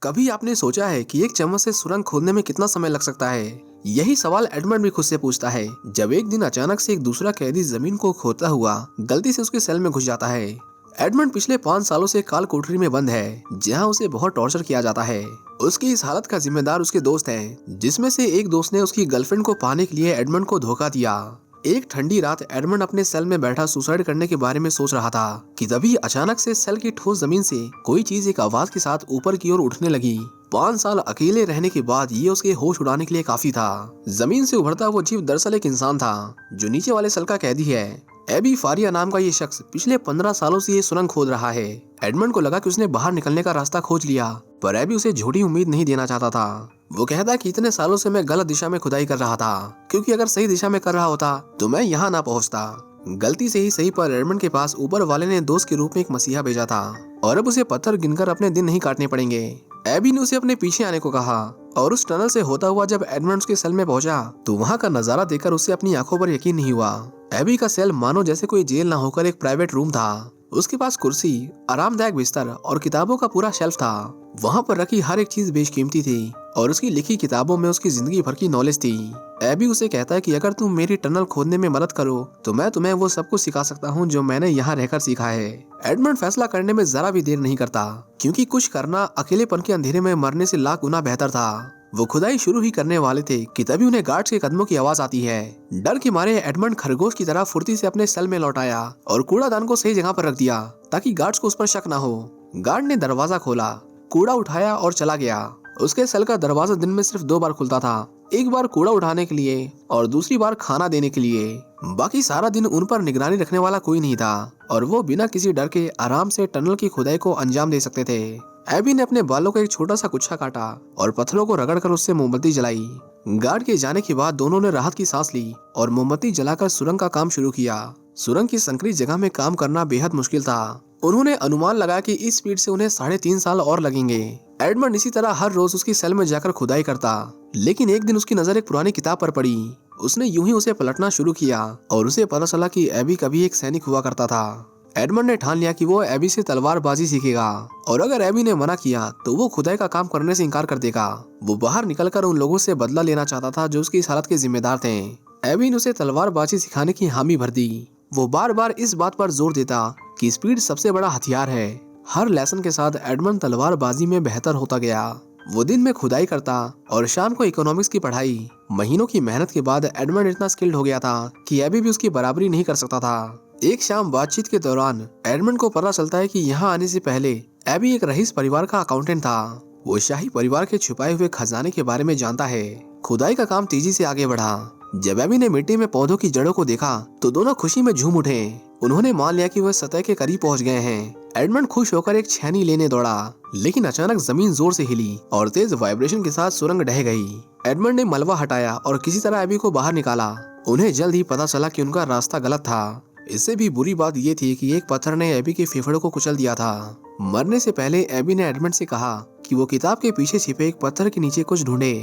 कभी आपने सोचा है कि एक चम्मच से सुरंग खोदने में कितना समय लग सकता है? यही सवाल एडमंड भी खुद से पूछता है जब एक दिन अचानक से एक दूसरा कैदी जमीन को खोदता हुआ गलती से उसके सेल में घुस जाता है। एडमंड पिछले 5 सालों से काल कोठरी में बंद है, जहां उसे बहुत टॉर्चर किया जाता है। उसकी इस हालत का जिम्मेदार उसके दोस्त हैं, जिसमें से एक दोस्त ने उसकी गर्लफ्रेंड को पाने के लिए एडमंड को धोखा दिया। एक ठंडी रात एडमंड अपने सेल में बैठा सुसाइड करने के बारे में सोच रहा था कि तभी अचानक से सेल की ठोस जमीन से कोई चीज एक आवाज के साथ ऊपर की ओर उठने लगी। 5 साल अकेले रहने के बाद ये उसके होश उड़ाने के लिए काफी था। जमीन से उभरता वो जीव दरअसल एक इंसान था जो नीचे वाले सेल का कैदी है। एबी फारिया नाम का ये शख्स पिछले 15 सालों से ये सुरंग खोद रहा है। एडमंड को लगा कि उसने बाहर निकलने का रास्ता खोज लिया, पर एबी उसे झूठी उम्मीद नहीं देना चाहता था। वो कहता कि इतने सालों से मैं गलत दिशा में खुदाई कर रहा था, क्योंकि अगर सही दिशा में कर रहा होता तो मैं यहाँ ना पहुँचता। गलती से ही सही पर एडमंड के पास ऊपर वाले ने दोस्त के रूप में एक मसीहा भेजा था और अब उसे पत्थर गिनकर अपने दिन नहीं काटने पड़ेंगे। एबी ने उसे अपने पीछे आने को कहा और उस टनल से होता हुआ जब एडमंड उसके सेल में पहुंचा तो वहां का नजारा देखकर उसे अपनी आंखों पर यकीन नहीं हुआ। एबी का सेल मानो जैसे कोई जेल ना होकर एक प्राइवेट रूम था। उसके पास कुर्सी, आरामदायक बिस्तर और किताबों का पूरा शेल्फ था। वहाँ पर रखी हर एक चीज बेशकीमती थी और उसकी लिखी किताबों में उसकी जिंदगी भर की नॉलेज थी। एबी उसे कहता है कि अगर तुम मेरी टनल खोदने में मदद करो तो मैं तुम्हें वो सब कुछ सिखा सकता हूँ जो मैंने यहाँ रहकर सीखा है। एडमंड फैसला करने में जरा भी देर नहीं करता, क्योंकि कुछ करना अकेलेपन के अंधेरे में मरने से लाख गुना बेहतर था। वो खुदाई शुरू ही करने वाले थे कि तभी उन्हें गार्ड्स के कदमों की आवाज आती है। डर के मारे एडमंड खरगोश की तरह फुर्ती से अपने सेल में लौट आया और कूड़ादान को सही जगह पर रख दिया ताकि गार्ड्स को उस पर शक न हो। गार्ड ने दरवाजा खोला, कूड़ा उठाया और चला गया। उसके सेल का दरवाजा दिन में सिर्फ 2 बार खुलता था, एक बार कूड़ा उठाने के लिए और दूसरी बार खाना देने के लिए। बाकी सारा दिन उन पर निगरानी रखने वाला कोई नहीं था और वो बिना किसी डर के आराम से टनल की खुदाई को अंजाम दे सकते थे। एबी ने अपने बालों का एक छोटा सा गुच्छा काटा और पत्थरों को रगड़कर उससे मोमबत्ती जलाई। गार्ड के जाने के बाद दोनों ने राहत की सांस ली और मोमबत्ती जलाकर सुरंग का काम शुरू किया। सुरंग की संकरी जगह में काम करना बेहद मुश्किल था। उन्होंने अनुमान लगाया कि इस स्पीड से उन्हें 3.5 साल और लगेंगे। एडमंड इसी तरह हर रोज उसकी सेल में जाकर खुदाई करता, लेकिन एक दिन उसकी नजर एक पुरानी किताब पर पड़ी। उसने यूं ही उसे पलटना शुरू किया और उसे पता चला कि एबी कभी एक सैनिक हुआ करता था। एडमंड ने ठान लिया कि वो एबी से तलवारबाजी सीखेगा और अगर एबी ने मना किया तो वो खुदाई का काम करने से इनकार कर देगा। वो बाहर निकलकर उन लोगों से बदला लेना चाहता था जो उसकी इस हालत के जिम्मेदार थे। एबी ने उसे तलवारबाजी सिखाने की हामी भर दी। वो बार बार इस बात पर जोर देता कि स्पीड सबसे बड़ा हथियार है। हर लेसन के साथ एडमंड तलवारबाजी में बेहतर होता गया। वो दिन में खुदाई करता और शाम को इकोनॉमिक्स की पढ़ाई। महीनों की मेहनत के बाद एडमंड इतना स्किल्ड हो गया था कि एबी भी उसकी बराबरी नहीं कर सकता था। एक शाम बातचीत के दौरान एडमंड को पता चलता है कि यहाँ आने से पहले एबी एक रईस परिवार का अकाउंटेंट था। वो शाही परिवार के छुपाए हुए खजाने के बारे में जानता है। खुदाई का काम तेजी से आगे बढ़ा। जब एबी ने मिट्टी में पौधों की जड़ों को देखा तो दोनों खुशी में झूम उठे। उन्होंने मान लिया कि वह सतह के करीब पहुंच गए हैं। एडमंड खुश होकर एक छेनी लेने दौड़ा, लेकिन अचानक जमीन जोर से हिली और तेज वाइब्रेशन के साथ सुरंग ढह गई। एडमंड ने मलबा हटाया और किसी तरह एबी को बाहर निकाला। उन्हें जल्द ही पता चला कि उनका रास्ता गलत था। इससे भी बुरी बात यह थी कि एक पत्थर ने एबी के फेफड़ों को कुचल दिया था। मरने से पहले एबी ने एडमंड से कहा कि वो किताब के पीछे छिपे एक पत्थर के नीचे कुछ ढूंढे।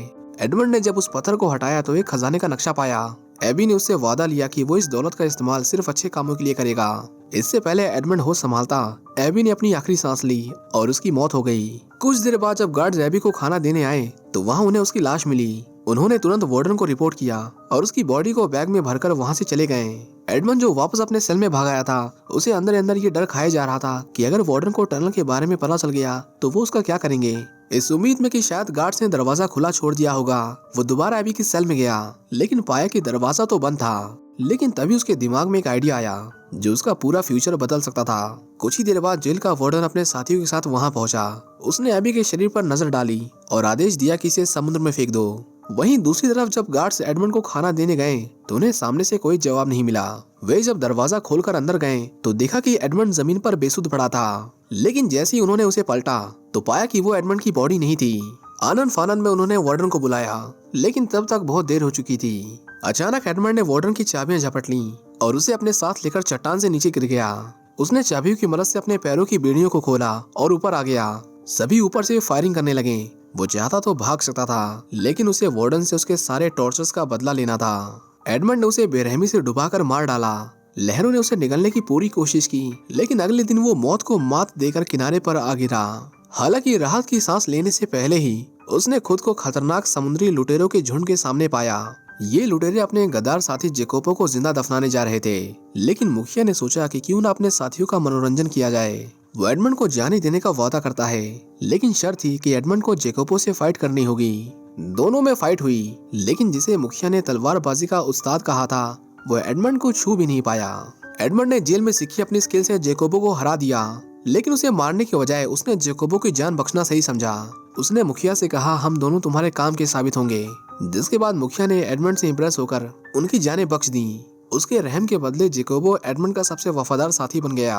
एडमंड ने जब उस पत्थर को हटाया तो एक खजाने का नक्शा पाया। एबी ने उससे वादा लिया कि वो इस दौलत का इस्तेमाल सिर्फ अच्छे कामों के लिए करेगा। इससे पहले एडमंड होश संभालता, एबी ने अपनी आखिरी सांस ली और उसकी मौत हो गई। कुछ देर बाद जब गार्ड्स एबी को खाना देने आए तो वहाँ उन्हें उसकी लाश मिली। उन्होंने तुरंत वार्डन को रिपोर्ट किया और उसकी बॉडी को बैग में भरकर वहाँ से चले गए। एडमंड जो वापस अपने सेल में भाग आया था, उसे अंदर अंदर ये डर खाया जा रहा था कि अगर वार्डन को टनल के बारे में पता चल गया तो वो उसका क्या करेंगे। इस उम्मीद में कि शायद गार्ड्स ने दरवाजा खुला छोड़ दिया होगा, वो दोबारा एबी की सेल में गया, लेकिन पाया कि दरवाजा तो बंद था। लेकिन तभी उसके दिमाग में एक आइडिया आया जो उसका पूरा फ्यूचर बदल सकता था। कुछ ही देर बाद जेल का वार्डन अपने साथियों के साथ वहाँ पहुंचा। उसने एबी के शरीर पर नजर डाली और आदेश दिया कि इसे समुद्र में फेंक दो। वहीं दूसरी तरफ जब गार्ड्स एडमंड को खाना देने गए तो उन्हें सामने से कोई जवाब नहीं मिला। वे जब दरवाजा खोलकर अंदर गए तो देखा कि एडमंड जमीन पर बेसुध पड़ा था, लेकिन जैसे ही उन्होंने उसे पलटा तो पाया कि वो एडमंड की बॉडी नहीं थी। आनंद फानंद में उन्होंने वार्डन को बुलाया, लेकिन तब तक बहुत देर हो चुकी थी। अचानक एडमंड ने वार्डन की चाबियां झपट ली और उसे अपने साथ लेकर चट्टान से नीचे गिर गया। उसने चाबियों की मदद से अपने पैरों की बेड़ियों को खोला और ऊपर आ गया। सभी ऊपर से फायरिंग करने लगे। वो चाहता तो भाग सकता था, लेकिन उसे वार्डन से उसके सारे टॉर्चर्स का बदला लेना था। एडमंड ने उसे बेरहमी से डुबाकर मार डाला। लहरों ने उसे निगलने की पूरी कोशिश की, लेकिन अगले दिन वो मौत को मात देकर किनारे पर आ गिरा। हालांकि राहत की सांस लेने से पहले ही उसने खुद को खतरनाक समुद्री लुटेरों के झुंड के सामने पाया। ये लुटेरे अपने गद्दार साथी जेकोबो को जिंदा दफनाने जा रहे थे, लेकिन मुखिया ने सोचा कि क्यों ना अपने साथियों का मनोरंजन किया जाए। वो एडमंड को जाने देने का वादा करता है, लेकिन शर्त थी कि एडमंड को जेकोबो से फाइट करनी होगी। दोनों में फाइट हुई, लेकिन जिसे मुखिया ने तलवारबाजी का उस्ताद कहा था वो एडमंड को छू भी नहीं पाया। एडमंड ने जेल में सीखी अपनी स्किल से जेकोबो को हरा दिया, लेकिन उसे मारने के बजाय उसने जेकोबो की जान बख्शना सही समझा। उसने मुखिया से कहा, हम दोनों तुम्हारे काम के साबित होंगे। जिसके बाद मुखिया ने एडमंड से इम्प्रेस होकर उनकी जानें बख्श दी। उसके रहम के बदले जेकोबो एडमंड का सबसे वफादार साथी बन गया।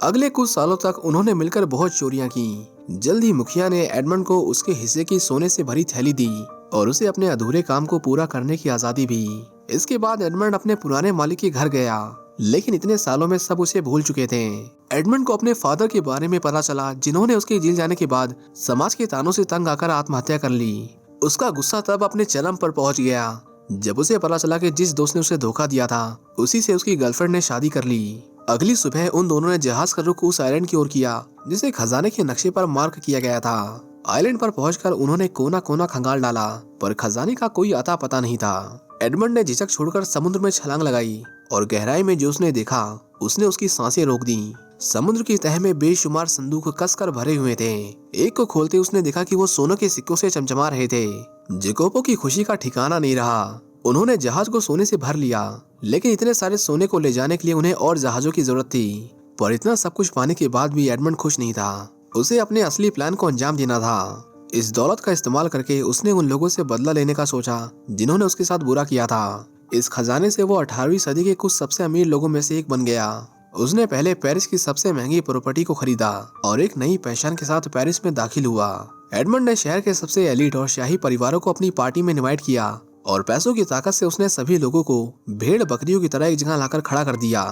अगले कुछ सालों तक उन्होंने मिलकर बहुत चोरियां की। जल्द ही मुखिया ने एडमंड को उसके हिस्से की सोने से भरी थैली दी और उसे अपने अधूरे काम को पूरा करने की आजादी भी। इसके बाद एडमंड अपने पुराने मालिक के घर गया, लेकिन इतने सालों में सब उसे भूल चुके थे। एडमंड को अपने फादर के बारे में पता चला, जिन्होंने उसके जेल जाने के बाद समाज के तानों से तंग आकर आत्महत्या कर ली। उसका गुस्सा तब अपने चरम पर पहुंच गया जब उसे पता चला कि जिस दोस्त ने उसे धोखा दिया था उसी से उसकी गर्लफ्रेंड ने शादी कर ली। अगली सुबह उन दोनों ने जहाज का रुख उस आइलैंड की ओर किया जिसे खजाने के नक्शे पर मार्क किया गया था। आइलैंड पर पहुंचकर उन्होंने कोना कोना खंगाल डाला, पर खजाने का कोई अता पता नहीं था। एडमंड ने झिझक छोड़कर समुद्र में छलांग लगाई और गहराई में जो उसने देखा उसने उसकी सांसें रोक दी। समुद्र की तह में बेशुमार संदूक कसकर भरे हुए थे। एक को खोलते उसने देखा कि वो सोने के सिक्कों से चमचमा रहे थे। जेकोबो की खुशी का ठिकाना नहीं रहा। उन्होंने जहाज को सोने से भर लिया, लेकिन इतने सारे सोने को ले जाने के लिए उन्हें और जहाजों की जरूरत थी। पर इतना सब कुछ पाने के बाद भी एडमंड खुश नहीं था। उसे अपने असली प्लान को अंजाम देना था। इस दौलत का इस्तेमाल करके उसने उन लोगों से बदला लेने का सोचा जिन्होंने उसके साथ बुरा किया था। इस खजाने से वो 18वीं सदी के कुछ सबसे अमीर लोगों में से एक बन गया। उसने पहले पेरिस की सबसे महंगी प्रॉपर्टी को खरीदा और एक नई पहचान के साथ पेरिस में दाखिल हुआ। एडमंड ने शहर के सबसे एलिट और शाही परिवारों को अपनी पार्टी में इनवाइट किया और पैसों की ताकत से उसने सभी लोगों को भेड़ बकरियों की तरह एक जगह लाकर खड़ा कर दिया।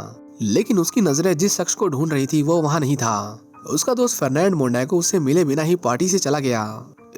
लेकिन उसकी नजरें जिस शख्स को ढूंढ रही थी वो वहाँ नहीं था। उसका दोस्त फर्नांड मोंडाको उससे मिले बिना ही पार्टी से चला गया।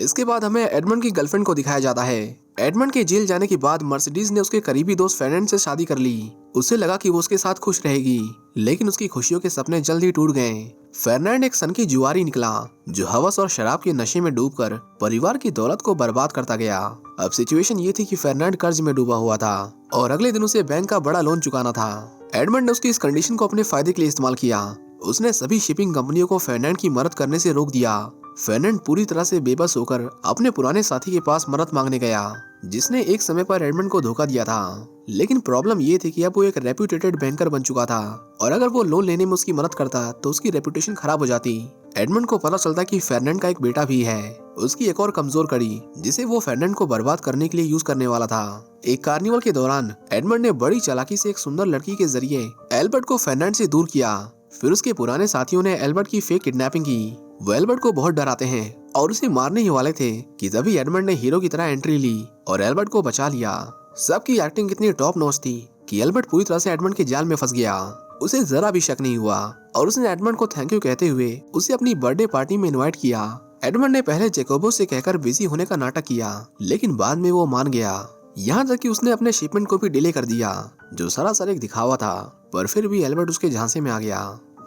इसके बाद हमें एडमंड की गर्लफ्रेंड को दिखाया जाता है। एडमंड के जेल जाने के बाद मर्सिडीज ने उसके करीबी दोस्त फर्नांड से शादी कर ली। उसे लगा कि वो उसके साथ खुश रहेगी, लेकिन उसकी खुशियों के सपने जल्द ही टूट गए। फर्नांड एक सनकी जुआरी निकला जो हवस और शराब के नशे में डूबकर परिवार की दौलत को बर्बाद करता गया। अब सिचुएशन ये थी कि फर्नांड कर्ज में डूबा हुआ था और अगले दिन उसे बैंक का बड़ा लोन चुकाना था। एडमंड ने उसकी इस कंडीशन को अपने फायदे के लिए इस्तेमाल किया। उसने सभी शिपिंग कंपनियों को फर्नांड की मदद करने से रोक दिया। फर्नांड पूरी तरह से बेबस होकर अपने पुराने साथी के पास मदद मांगने गया, जिसने एक समय पर एडमंड को धोखा दिया था। लेकिन प्रॉब्लम ये थी कि अब वो एक रेप्यूटेड बैंकर बन चुका था और अगर वो लोन लेने में उसकी मदद करता तो उसकी रेपुटेशन खराब हो जाती। एडमंड को पता चलता कि फर्नांड का एक बेटा भी है, उसकी एक और कमजोर कड़ी जिसे वो फर्नांड को बर्बाद करने के लिए यूज करने वाला था। एक कार्निवल के दौरान एडमंड ने बड़ी चालाकी से एक सुंदर लड़की के जरिए एल्बर्ट को फर्नांड से दूर किया। फिर उसके पुराने साथियों ने एल्बर्ट की फेक किडनैपिंग की। वो एल्बर्ट को बहुत डराते हैं और उसे मारने ही वाले थे कि तभी एडमंड ने हीरो की तरह एंट्री ली और एल्बर्ट को बचा लिया। सबकी एक्टिंग इतनी टॉप नॉच थी कि एल्बर्ट पूरी तरह से एडमंड के जाल में फंस गया। उसे जरा भी शक नहीं हुआ और उसने एडमंड को थैंक यू कहते हुए उसे अपनी बर्थडे पार्टी में इनवाइट किया। एडमंड ने पहले जेकोबो से कहकर बिजी होने का नाटक किया, लेकिन बाद में वो मान गया। यहाँ तक कि उसने अपने शिपमेंट को भी डिले कर दिया, जो सरासर एक दिखावा था। पर फिर भी एल्बर्ट उसके झांसे में आ गया।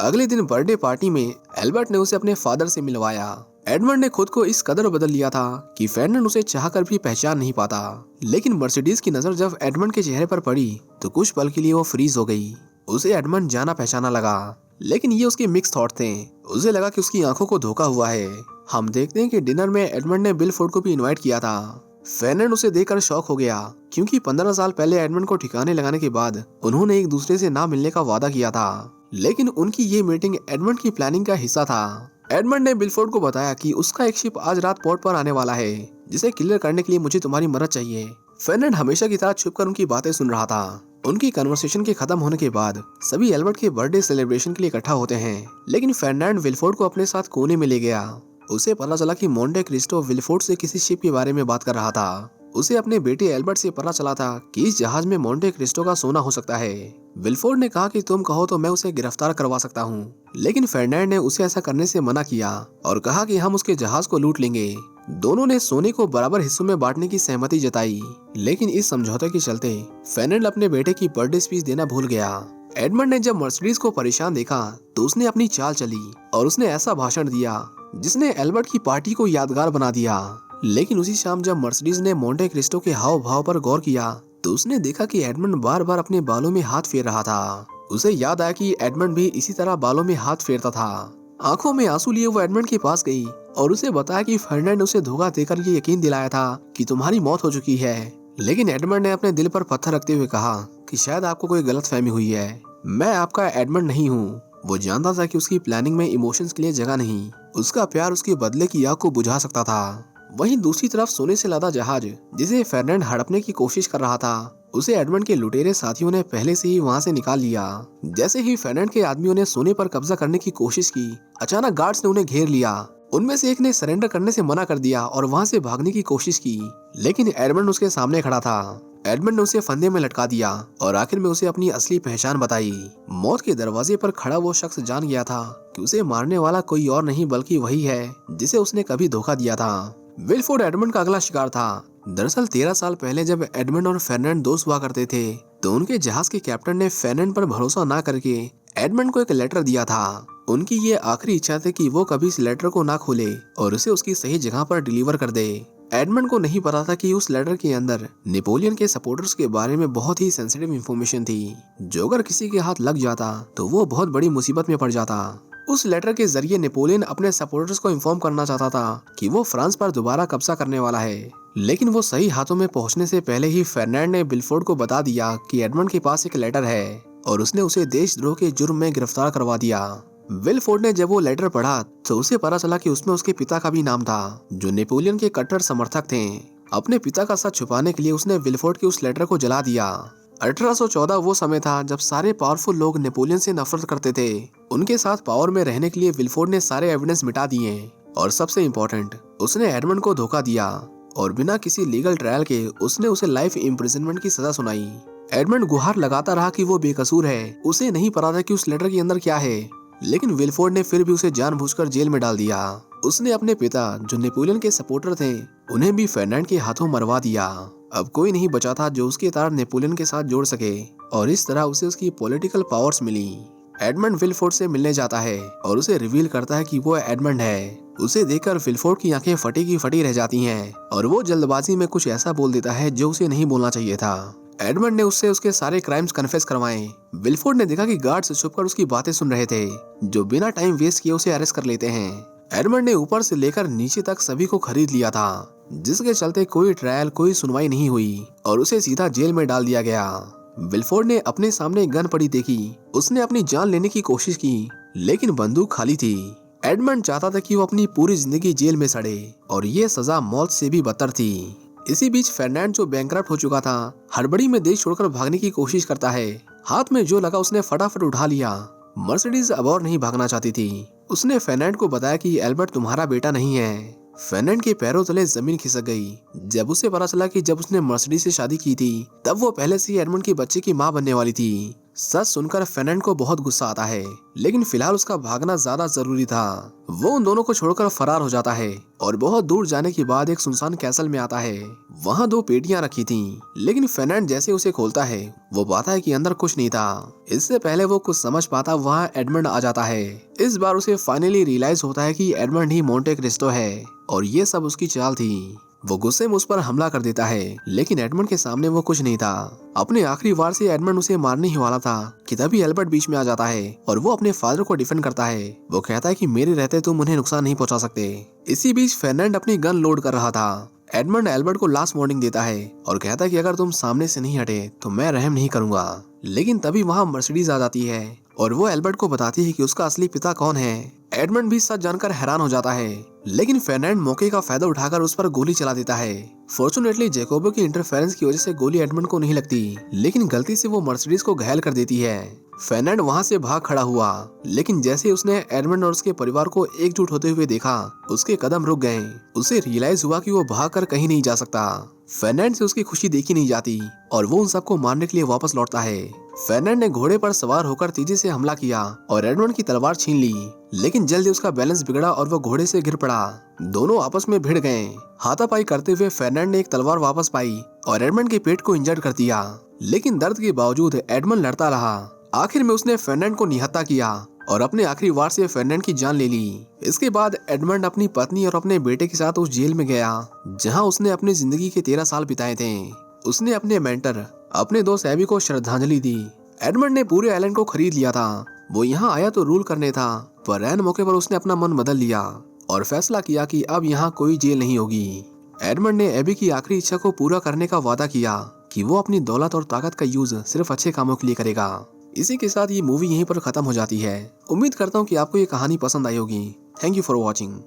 अगले दिन बर्थडे पार्टी में एल्बर्ट ने उसे अपने फादर से मिलवाया। एडमंड ने खुद को इस कदर बदल लिया था कि फर्नांड उसे चाहकर भी पहचान नहीं पाता। लेकिन मर्सिडीज की नजर जब एडमंड के चेहरे पर पड़ी तो कुछ पल के लिए वो फ्रीज हो गई। उसे एडमंड जाना पहचाना लगा, लेकिन ये उसके मिक्स थॉट थे। उसे लगा कि उसकी आंखों को धोखा हुआ है। हम देखते हैं कि डिनर में एडमंड ने बिल फोर्ड को भी इनवाइट किया था। फर्नांड उसे देखकर शॉक हो गया, क्योंकि 15 साल पहले एडमंड को ठिकाने लगाने के बाद उन्होंने एक दूसरे से ना मिलने का वादा किया था। लेकिन उनकी ये मीटिंग एडमंड की प्लानिंग का हिस्सा था। एडमंड ने बिलफोर्ड को बताया कि उसका एक शिप आज रात पोर्ट पर आने वाला है, जिसे क्लियर करने के लिए मुझे तुम्हारी मदद चाहिए। फर्नांड हमेशा की तरह छुपकर उनकी बातें सुन रहा था। उनकी कन्वर्सेशन के खत्म होने के बाद सभी एल्बर्ट के बर्थडे सेलिब्रेशन के लिए इकट्ठा होते हैं, लेकिन फर्नांड विलफोर्ड को अपने साथ कोने में ले गया। उसे पता चला कि मोंटे क्रिस्टो विलफोर्ड से किसी शिप के बारे में बात कर रहा था। उसे अपने बेटे एल्बर्ट से पता चला था कि इस जहाज में मोंटे क्रिस्टो का सोना हो सकता है। विलफोर्ड ने कहा कि तुम कहो तो मैं उसे गिरफ्तार करवा सकता हूँ, लेकिन फर्नांड ने उसे ऐसा करने से मना किया और कहा कि हम उसके जहाज को लूट लेंगे। दोनों ने सोने को बराबर हिस्सों में बांटने की सहमति जताई, लेकिन इस समझौते के चलते फर्नांड अपने बेटे की बर्थडे स्पीच देना भूल गया। एडमंड ने जब मर्सिडीज को परेशान देखा तो उसने अपनी चाल चली और उसने ऐसा भाषण दिया जिसने एल्बर्ट की पार्टी को यादगार बना दिया। लेकिन उसी शाम जब मर्सिडीज ने मोंटे क्रिस्टो के हाव भाव पर गौर किया तो उसने देखा कि एडमंड बार बार अपने बालों में हाथ फेर रहा था। उसे याद आया कि एडमंड भी इसी तरह बालों में हाथ फेरता था। आंखों में आंसू लिए वो एडमंड के पास गई और उसे बताया कि फर्नांड उसे धोखा देकर ये यकीन दिलाया था कि तुम्हारी मौत हो चुकी है। लेकिन एडमंड ने अपने दिल पर पत्थर रखते हुए कहा कि शायद आपको कोई गलतफहमी हुई है, मैं आपका एडमंड नहीं हूँ। वो जानता था कि उसकी प्लानिंग में इमोशंस के लिए जगह नहीं, उसका प्यार उसके बदले की आग को बुझा सकता था। वहीं दूसरी तरफ सोने से लदा जहाज जिसे फर्नांड हड़पने की कोशिश कर रहा था, उसे एडमंड के लुटेरे साथियों ने पहले से ही वहां से निकाल लिया। जैसे ही फर्नांड के आदमियों ने सोने पर कब्जा करने की कोशिश की, अचानक गार्ड्स ने उन्हें घेर लिया। उनमें से एक ने सरेंडर करने से मना कर दिया और वहां से भागने की कोशिश की, लेकिन एडमंड उसके सामने खड़ा था। एडमंड ने उसे फंदे में लटका दिया और आखिर में उसे अपनी असली पहचान बताई। मौत के दरवाजे पर खड़ा वो शख्स जान गया था कि उसे मारने वाला कोई और नहीं बल्कि वही है जिसे उसने कभी धोखा दिया था। विलफोर्ड एडमंड का अगला शिकार था। दरअसल 13 साल पहले जब एडमंड और फर्नांड दोस्त हुआ करते थे तो उनके जहाज के कैप्टन ने फर्नांड पर भरोसा न करके एडमंड को एक लेटर दिया था। उनकी ये आखिरी इच्छा थी कि वो कभी इस लेटर को ना खोले और उसे उसकी सही जगह पर डिलीवर कर दे। एडमंड को नहीं पता था कि उस लेटर के अंदर नेपोलियन के सपोर्टर्स के बारे में बहुत ही सेंसिटिव इंफॉर्मेशन थी, जो अगर किसी के हाथ लग जाता तो वो बहुत बड़ी मुसीबत में पड़ जाता। उस लेटर के जरिए नेपोलियन अपने सपोर्टर्स को इन्फॉर्म करना चाहता था कि वो फ्रांस पर दोबारा कब्जा करने वाला है। लेकिन वो सही हाथों में पहुंचने से पहले ही फर्नांड ने विलफोर्ड को बता दिया कि एडमंड के पास एक लेटर है और उसने उसे देशद्रोह के जुर्म में गिरफ्तार करवा दिया। विलफोर्ड ने जब वो लेटर पढ़ा तो उसे पता चला कि उसमें उसके पिता का भी नाम था, जो नेपोलियन के कट्टर समर्थक थे। अपने पिता का सच छुपाने के लिए उसने विलफोर्ड के उस लेटर को जला दिया। 1814 वो समय था जब सारे पावरफुल लोग नेपोलियन से नफरत करते थे। उनके साथ पावर में रहने के लिए विलफोर्ड ने सारे एविडेंस मिटा दिए और सबसे इम्पोर्टेंट, उसने एडमंड को धोखा दिया और बिना किसी लीगल ट्रायल के उसने उसे लाइफ इम्प्रिजनमेंट की सजा सुनाई। एडमंड गुहार लगाता रहा कि वो बेकसूर है, उसे नहीं पता था कि उस लेटर के अंदर क्या है, लेकिन विलफोर्ड ने फिर भी उसे जानबूझकर जेल में डाल दिया। उसने अपने पिता जो नेपोलियन के सपोर्टर थे उन्हें भी फर्नांड के हाथों मरवा दिया। अब कोई नहीं बचा था जो उसके तार नेपोलियन के साथ जोड़ सके और इस तरह उसे उसकी पॉलिटिकल पावर्स मिली। एडमंड विलफोर्ड से मिलने जाता है और उसे रिवील करता है कि वो एडमंड है। उसे देखकर विलफोर्ड की आंखें फटी की फटी रह जाती हैं और वो जल्दबाजी में कुछ ऐसा बोल देता है जो उसे नहीं बोलना चाहिए था। एडमंड ने उससे उसके सारे क्राइम्स कन्फेस करवाए। विलफोर्ड ने देखा कि गार्ड्स छुपकर उसकी बातें सुन रहे थे, जो बिना टाइम वेस्ट किए उसे अरेस्ट कर लेते हैं। एडमंड ने ऊपर से लेकर नीचे तक सभी को खरीद लिया था, जिसके चलते कोई ट्रायल कोई सुनवाई नहीं हुई और उसे सीधा जेल में डाल दिया गया। विलफोर्ड ने अपने सामने गन पड़ी देखी, उसने अपनी जान लेने की कोशिश की, लेकिन बंदूक खाली थी। एडमंड चाहता था कि वो अपनी पूरी जिंदगी जेल में सड़े और ये सजा मौत से भी बदतर थी। इसी बीच फर्नांड जो बैंकरप्ट हो चुका था, हड़बड़ी में देश छोड़कर भागने की कोशिश करता है। हाथ में जो लगा उसने फटाफट उठा लिया। मर्सिडीज अब और नहीं भागना चाहती थी। उसने फर्नांड को बताया कि एल्बर्ट तुम्हारा बेटा नहीं है। फर्नांड के पैरों तले जमीन खिसक गई जब उसे पता चला कि जब उसने मर्सिडीज से शादी की थी तब वो पहले से ही एडमंड के बच्चे की मां बनने वाली थी। सच सुनकर फर्नांड को बहुत गुस्सा आता है, लेकिन फिलहाल उसका भागना ज्यादा जरूरी था। वो उन दोनों को छोड़कर फरार हो जाता है और बहुत दूर जाने के बाद एक सुनसान कैसल में आता है। वहाँ 2 पेटियां रखी थीं, लेकिन फर्नांड जैसे उसे खोलता है वो पाता है कि अंदर कुछ नहीं था। इससे पहले वो कुछ समझ पाता वहाँ एडमंड आ जाता है। इस बार उसे फाइनली रियलाइज होता है कि एडमंड ही मोंटे क्रिस्टो है और ये सब उसकी चाल थी। वो गुस्से में उस पर हमला कर देता है, लेकिन एडमंड के सामने वो कुछ नहीं था। अपने आखिरी वार से एडमंड उसे मारने ही वाला था कि तभी एल्बर्ट बीच में आ जाता है और वो अपने फादर को डिफेंड करता है। वो कहता है कि मेरे रहते तुम उन्हें नुकसान नहीं पहुंचा सकते। इसी बीच फर्नांड अपनी गन लोड कर रहा था। एडमंड एल्बर्ट को लास्ट वार्निंग देता है और कहता है कि अगर तुम सामने से नहीं हटे तो मैं रहम नहीं करूंगा। लेकिन तभी वहाँ मर्सिडीज आ जाती है और वो एल्बर्ट को बताती है कि उसका असली पिता कौन है। एडमंड भी सच जानकर हैरान हो जाता है, लेकिन फर्नांड मौके का फायदा उठाकर उस पर गोली चला देता है। फॉर्चुनेटली जैकोबो की इंटरफेरेंस की वजह से गोली एडमंड को नहीं लगती, लेकिन गलती से वो मर्सिडीज को घायल कर देती है। फर्नांड वहाँ से भाग खड़ा हुआ, लेकिन जैसे ही उसने एडमंड और उसके परिवार को एकजुट होते हुए देखा, उसके कदम रुक गए। उसे रियलाइज हुआ कि वो भागकर कहीं नहीं जा सकता। फर्नांड से उसकी खुशी देखी नहीं जाती और वो उन सबको मारने के लिए वापस लौटता है। फर्नांड ने घोड़े पर सवार होकर तेजी से हमला किया और एडमंड की तलवार छीन ली, लेकिन जल्दी उसका बैलेंस बिगड़ा और वो घोड़े से गिर पड़ा। दोनों आपस में भिड़ गए। हाथापाई करते हुए फर्नांड ने एक तलवार वापस पाई और एडमंड के पेट को इंजर्ड कर दिया, लेकिन दर्द के बावजूद एडमंड लड़ता रहा। आखिर में उसने फर्नांड को निहत्था किया और अपने आखिरी वार से फर्नांड की जान ले ली। इसके बाद एडमंड अपनी पत्नी और अपने बेटे के साथ उस जेल में गया जहां उसने अपनी जिंदगी के 13 साल बिताए थे। उसने अपने मेंटर अपने दोस्त एबी को श्रद्धांजलि दी। एडमंड ने पूरे आइलैंड को खरीद लिया था। वो यहाँ आया तो रूल करने था, पर ऐन मौके पर उसने अपना मन बदल लिया और फैसला किया कि अब यहाँ कोई जेल नहीं होगी। एडमंड ने एबी की आखिरी इच्छा को पूरा करने का वादा किया कि वो अपनी दौलत और ताकत का यूज सिर्फ अच्छे कामों के लिए करेगा। इसी के साथ ये मूवी यहीं पर खत्म हो जाती है। उम्मीद करता हूँ कि आपको ये कहानी पसंद आई होगी। Thank you for watching.